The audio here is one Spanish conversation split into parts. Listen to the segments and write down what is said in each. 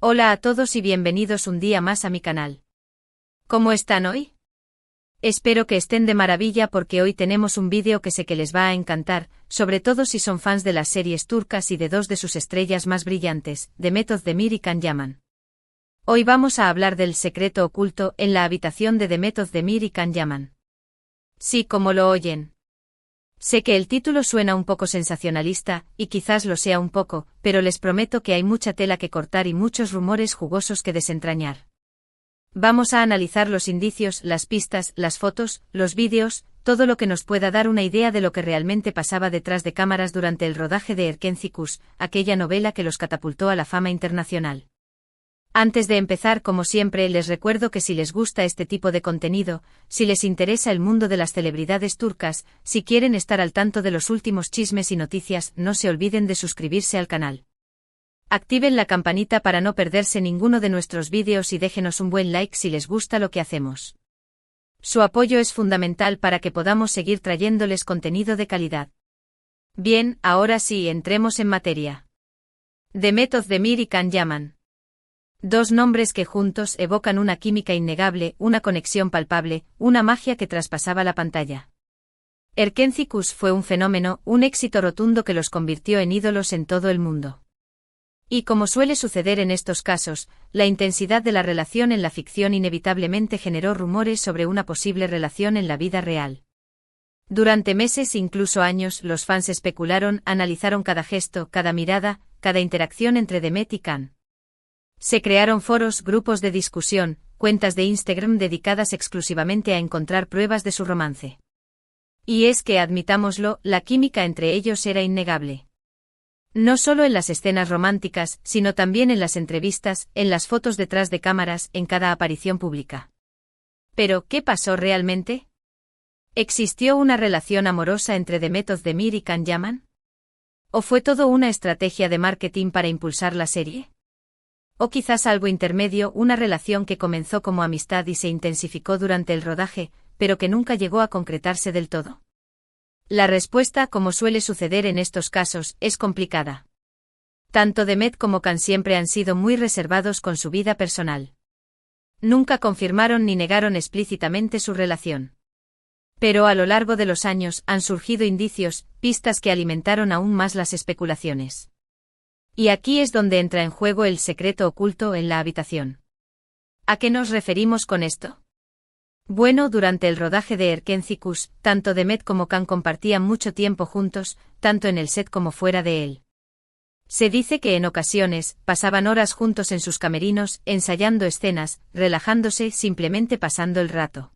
Hola a todos y bienvenidos un día más a mi canal. ¿Cómo están hoy? Espero que estén de maravilla porque hoy tenemos un vídeo que sé que les va a encantar, sobre todo si son fans de las series turcas y de dos de sus estrellas más brillantes, Demet Özdemir y Can Yaman. Hoy vamos a hablar del secreto oculto en la habitación de Demet Özdemir y Can Yaman. Sí, como lo oyen. Sé que el título suena un poco sensacionalista, y quizás lo sea un poco, pero les prometo que hay mucha tela que cortar y muchos rumores jugosos que desentrañar. Vamos a analizar los indicios, las pistas, las fotos, los vídeos, todo lo que nos pueda dar una idea de lo que realmente pasaba detrás de cámaras durante el rodaje de Erkenci Kuş, aquella novela que los catapultó a la fama internacional. Antes de empezar, como siempre, les recuerdo que si les gusta este tipo de contenido, si les interesa el mundo de las celebridades turcas, si quieren estar al tanto de los últimos chismes y noticias, no se olviden de suscribirse al canal. Activen la campanita para no perderse ninguno de nuestros vídeos y déjenos un buen like si les gusta lo que hacemos. Su apoyo es fundamental para que podamos seguir trayéndoles contenido de calidad. Bien, ahora sí, entremos en materia. Demet Özdemir y Can Yaman. Dos nombres que juntos evocan una química innegable, una conexión palpable, una magia que traspasaba la pantalla. Erkenci Kuş fue un fenómeno, un éxito rotundo que los convirtió en ídolos en todo el mundo. Y como suele suceder en estos casos, la intensidad de la relación en la ficción inevitablemente generó rumores sobre una posible relación en la vida real. Durante meses, incluso años, los fans especularon, analizaron cada gesto, cada mirada, cada interacción entre Demet y Can. Se crearon foros, grupos de discusión, cuentas de Instagram dedicadas exclusivamente a encontrar pruebas de su romance. Y es que, admitámoslo, la química entre ellos era innegable. No solo en las escenas románticas, sino también en las entrevistas, en las fotos detrás de cámaras, en cada aparición pública. Pero, ¿qué pasó realmente? ¿Existió una relación amorosa entre Demet Özdemir y Can Yaman? ¿O fue todo una estrategia de marketing para impulsar la serie? O quizás algo intermedio, una relación que comenzó como amistad y se intensificó durante el rodaje, pero que nunca llegó a concretarse del todo. La respuesta, como suele suceder en estos casos, es complicada. Tanto Demet como Can siempre han sido muy reservados con su vida personal. Nunca confirmaron ni negaron explícitamente su relación. Pero a lo largo de los años han surgido indicios, pistas que alimentaron aún más las especulaciones. Y aquí es donde entra en juego el secreto oculto en la habitación. ¿A qué nos referimos con esto? Bueno, durante el rodaje de Erkenci Kuş, tanto Demet como Can compartían mucho tiempo juntos, tanto en el set como fuera de él. Se dice que en ocasiones, pasaban horas juntos en sus camerinos, ensayando escenas, relajándose, simplemente pasando el rato.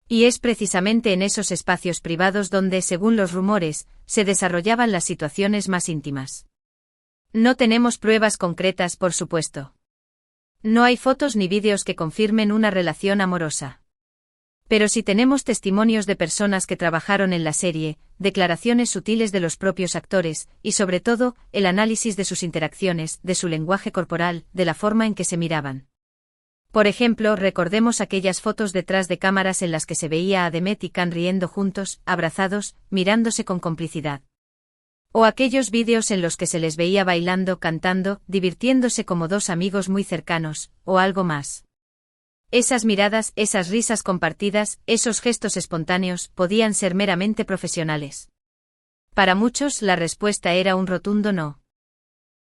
Y es precisamente en esos espacios privados donde, según los rumores, se desarrollaban las situaciones más íntimas. No tenemos pruebas concretas, por supuesto. No hay fotos ni vídeos que confirmen una relación amorosa. Pero sí tenemos testimonios de personas que trabajaron en la serie, declaraciones sutiles de los propios actores, y sobre todo, el análisis de sus interacciones, de su lenguaje corporal, de la forma en que se miraban. Por ejemplo, recordemos aquellas fotos detrás de cámaras en las que se veía a Demet y Can riendo juntos, abrazados, mirándose con complicidad. O aquellos vídeos en los que se les veía bailando, cantando, divirtiéndose como dos amigos muy cercanos, o algo más. Esas miradas, esas risas compartidas, esos gestos espontáneos, podían ser meramente profesionales. Para muchos, la respuesta era un rotundo no.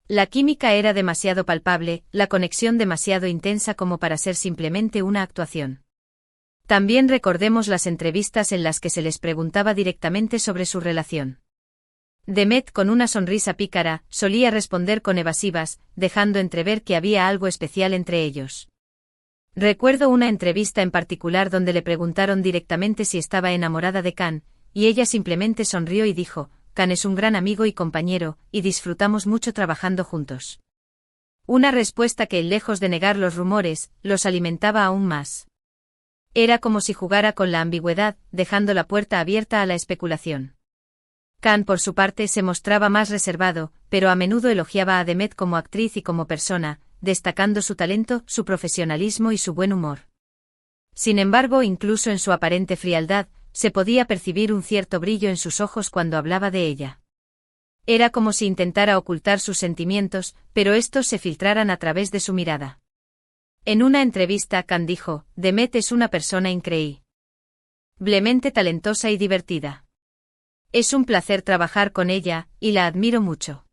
La química era demasiado palpable, la conexión demasiado intensa como para ser simplemente una actuación. También recordemos las entrevistas en las que se les preguntaba directamente sobre su relación. Demet, con una sonrisa pícara, solía responder con evasivas, dejando entrever que había algo especial entre ellos. Recuerdo una entrevista en particular donde le preguntaron directamente si estaba enamorada de Can, y ella simplemente sonrió y dijo: Can es un gran amigo y compañero, y disfrutamos mucho trabajando juntos. Una respuesta que, lejos de negar los rumores, los alimentaba aún más. Era como si jugara con la ambigüedad, dejando la puerta abierta a la especulación. Can, por su parte, se mostraba más reservado, pero a menudo elogiaba a Demet como actriz y como persona, destacando su talento, su profesionalismo y su buen humor. Sin embargo, incluso en su aparente frialdad, se podía percibir un cierto brillo en sus ojos cuando hablaba de ella. Era como si intentara ocultar sus sentimientos, pero estos se filtraran a través de su mirada. En una entrevista, Khan dijo: Demet es una persona increíblemente talentosa y divertida. Es un placer trabajar con ella, y la admiro mucho.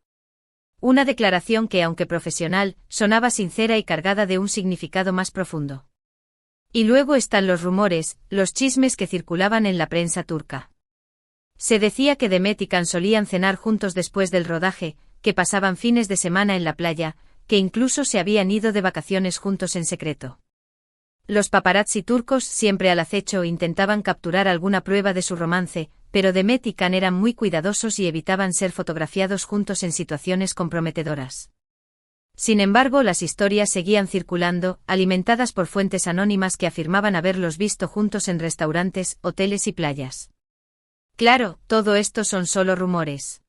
Una declaración que, aunque profesional, sonaba sincera y cargada de un significado más profundo. Y luego están los rumores, los chismes que circulaban en la prensa turca. Se decía que Demet y Khan solían cenar juntos después del rodaje, que pasaban fines de semana en la playa, que incluso se habían ido de vacaciones juntos en secreto. Los paparazzi turcos, siempre al acecho, intentaban capturar alguna prueba de su romance, pero Demet y Khan eran muy cuidadosos y evitaban ser fotografiados juntos en situaciones comprometedoras. Sin embargo, las historias seguían circulando, alimentadas por fuentes anónimas que afirmaban haberlos visto juntos en restaurantes, hoteles y playas. Claro, todo esto son solo rumores.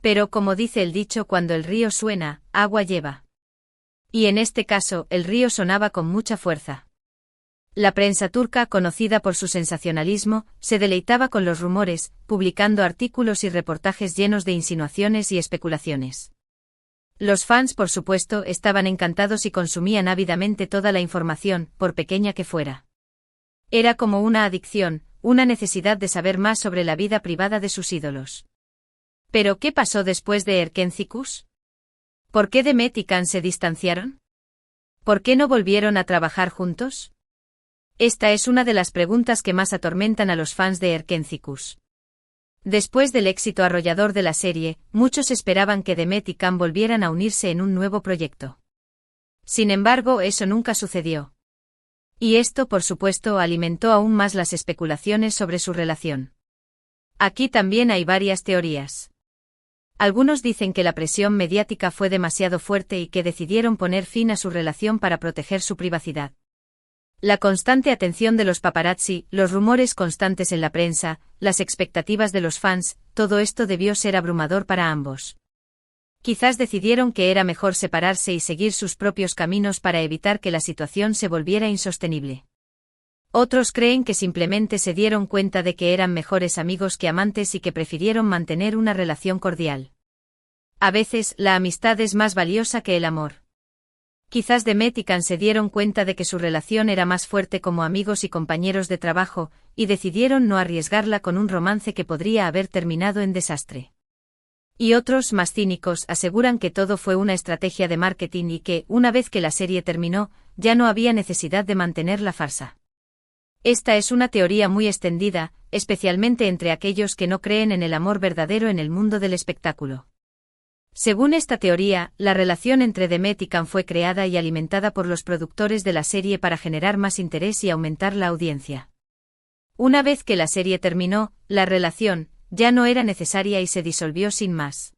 Pero como dice el dicho, cuando el río suena, agua lleva. Y en este caso, el río sonaba con mucha fuerza. La prensa turca, conocida por su sensacionalismo, se deleitaba con los rumores, publicando artículos y reportajes llenos de insinuaciones y especulaciones. Los fans, por supuesto, estaban encantados y consumían ávidamente toda la información, por pequeña que fuera. Era como una adicción, una necesidad de saber más sobre la vida privada de sus ídolos. ¿Pero qué pasó después de Erkencikus? ¿Por qué Demet y Khan se distanciaron? ¿Por qué no volvieron a trabajar juntos? Esta es una de las preguntas que más atormentan a los fans de Erkencikus. Después del éxito arrollador de la serie, muchos esperaban que Demet y Khan volvieran a unirse en un nuevo proyecto. Sin embargo, eso nunca sucedió. Y esto, por supuesto, alimentó aún más las especulaciones sobre su relación. Aquí también hay varias teorías. Algunos dicen que la presión mediática fue demasiado fuerte y que decidieron poner fin a su relación para proteger su privacidad. La constante atención de los paparazzi, los rumores constantes en la prensa, las expectativas de los fans, todo esto debió ser abrumador para ambos. Quizás decidieron que era mejor separarse y seguir sus propios caminos para evitar que la situación se volviera insostenible. Otros creen que simplemente se dieron cuenta de que eran mejores amigos que amantes y que prefirieron mantener una relación cordial. A veces, la amistad es más valiosa que el amor. Quizás Demet y Khan se dieron cuenta de que su relación era más fuerte como amigos y compañeros de trabajo, y decidieron no arriesgarla con un romance que podría haber terminado en desastre. Y otros, más cínicos, aseguran que todo fue una estrategia de marketing y que, una vez que la serie terminó, ya no había necesidad de mantener la farsa. Esta es una teoría muy extendida, especialmente entre aquellos que no creen en el amor verdadero en el mundo del espectáculo. Según esta teoría, la relación entre Demet y Khan fue creada y alimentada por los productores de la serie para generar más interés y aumentar la audiencia. Una vez que la serie terminó, la relación ya no era necesaria y se disolvió sin más.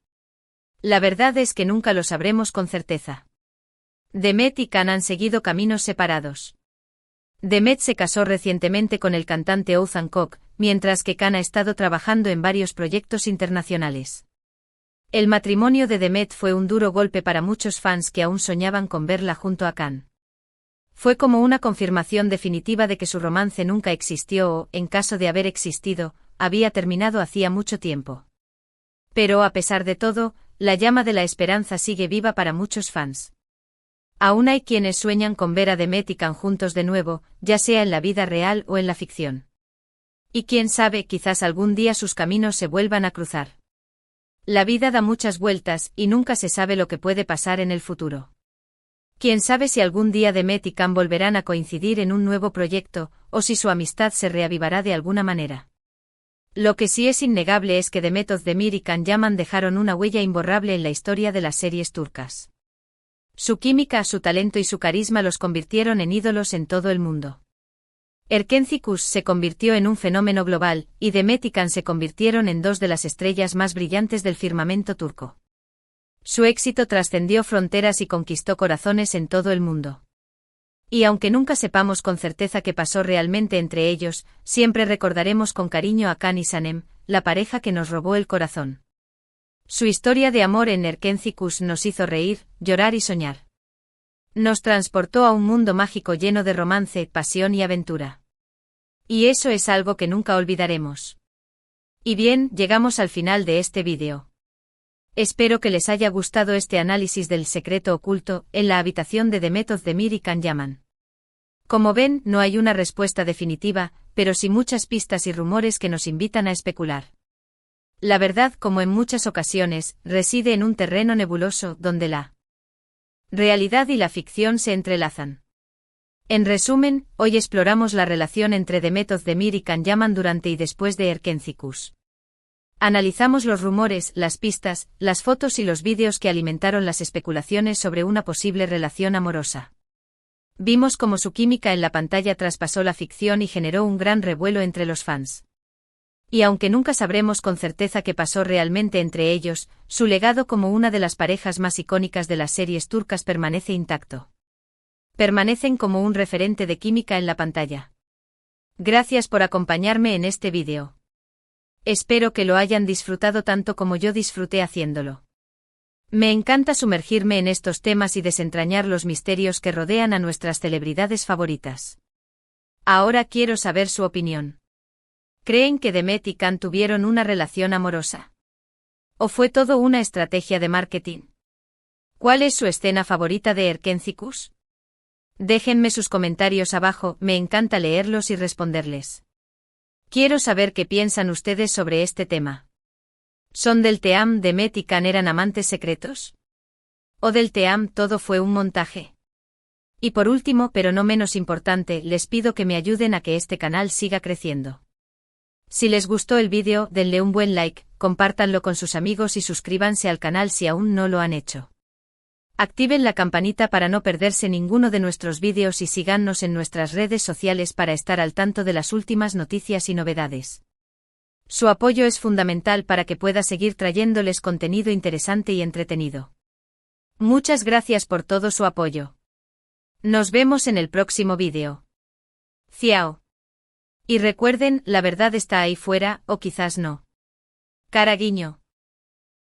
La verdad es que nunca lo sabremos con certeza. Demet y Khan han seguido caminos separados. Demet se casó recientemente con el cantante Oğuzhan Koç, mientras que Khan ha estado trabajando en varios proyectos internacionales. El matrimonio de Demet fue un duro golpe para muchos fans que aún soñaban con verla junto a Khan. Fue como una confirmación definitiva de que su romance nunca existió o, en caso de haber existido, había terminado hacía mucho tiempo. Pero a pesar de todo, la llama de la esperanza sigue viva para muchos fans. Aún hay quienes sueñan con ver a Demet y Khan juntos de nuevo, ya sea en la vida real o en la ficción. Y quién sabe, quizás algún día sus caminos se vuelvan a cruzar. La vida da muchas vueltas y nunca se sabe lo que puede pasar en el futuro. Quién sabe si algún día Demet y Khan volverán a coincidir en un nuevo proyecto, o si su amistad se reavivará de alguna manera. Lo que sí es innegable es que Demet Özdemir y Can Yaman dejaron una huella imborrable en la historia de las series turcas. Su química, su talento y su carisma los convirtieron en ídolos en todo el mundo. Erkencikus se convirtió en un fenómeno global, y Demet y Can se convirtieron en dos de las estrellas más brillantes del firmamento turco. Su éxito trascendió fronteras y conquistó corazones en todo el mundo. Y aunque nunca sepamos con certeza qué pasó realmente entre ellos, siempre recordaremos con cariño a Can y Sanem, la pareja que nos robó el corazón. Su historia de amor en Erkencikus nos hizo reír, llorar y soñar. Nos transportó a un mundo mágico lleno de romance, pasión y aventura. Y eso es algo que nunca olvidaremos. Y bien, llegamos al final de este vídeo. Espero que les haya gustado este análisis del secreto oculto en la habitación de Demet Özdemir y Can Yaman. Como ven, no hay una respuesta definitiva, pero sí muchas pistas y rumores que nos invitan a especular. La verdad, como en muchas ocasiones, reside en un terreno nebuloso donde la realidad y la ficción se entrelazan. En resumen, hoy exploramos la relación entre Demet Özdemir y Can Yaman durante y después de Erkenci-Kuş. Analizamos los rumores, las pistas, las fotos y los vídeos que alimentaron las especulaciones sobre una posible relación amorosa. Vimos cómo su química en la pantalla traspasó la ficción y generó un gran revuelo entre los fans. Y aunque nunca sabremos con certeza qué pasó realmente entre ellos, su legado como una de las parejas más icónicas de las series turcas permanece intacto. Permanecen como un referente de química en la pantalla. Gracias por acompañarme en este vídeo. Espero que lo hayan disfrutado tanto como yo disfruté haciéndolo. Me encanta sumergirme en estos temas y desentrañar los misterios que rodean a nuestras celebridades favoritas. Ahora quiero saber su opinión. ¿Creen que Demet y Can tuvieron una relación amorosa? ¿O fue todo una estrategia de marketing? ¿Cuál es su escena favorita de Erkenci-Kuş? Déjenme sus comentarios abajo, me encanta leerlos y responderles. Quiero saber qué piensan ustedes sobre este tema. ¿Son del team Demet y Can eran amantes secretos? ¿O del team todo fue un montaje? Y por último, pero no menos importante, les pido que me ayuden a que este canal siga creciendo. Si les gustó el vídeo, denle un buen like, compártanlo con sus amigos y suscríbanse al canal si aún no lo han hecho. Activen la campanita para no perderse ninguno de nuestros vídeos y síganos en nuestras redes sociales para estar al tanto de las últimas noticias y novedades. Su apoyo es fundamental para que pueda seguir trayéndoles contenido interesante y entretenido. Muchas gracias por todo su apoyo. Nos vemos en el próximo vídeo. Ciao. Y recuerden, la verdad está ahí fuera, o quizás no. Cara guiño.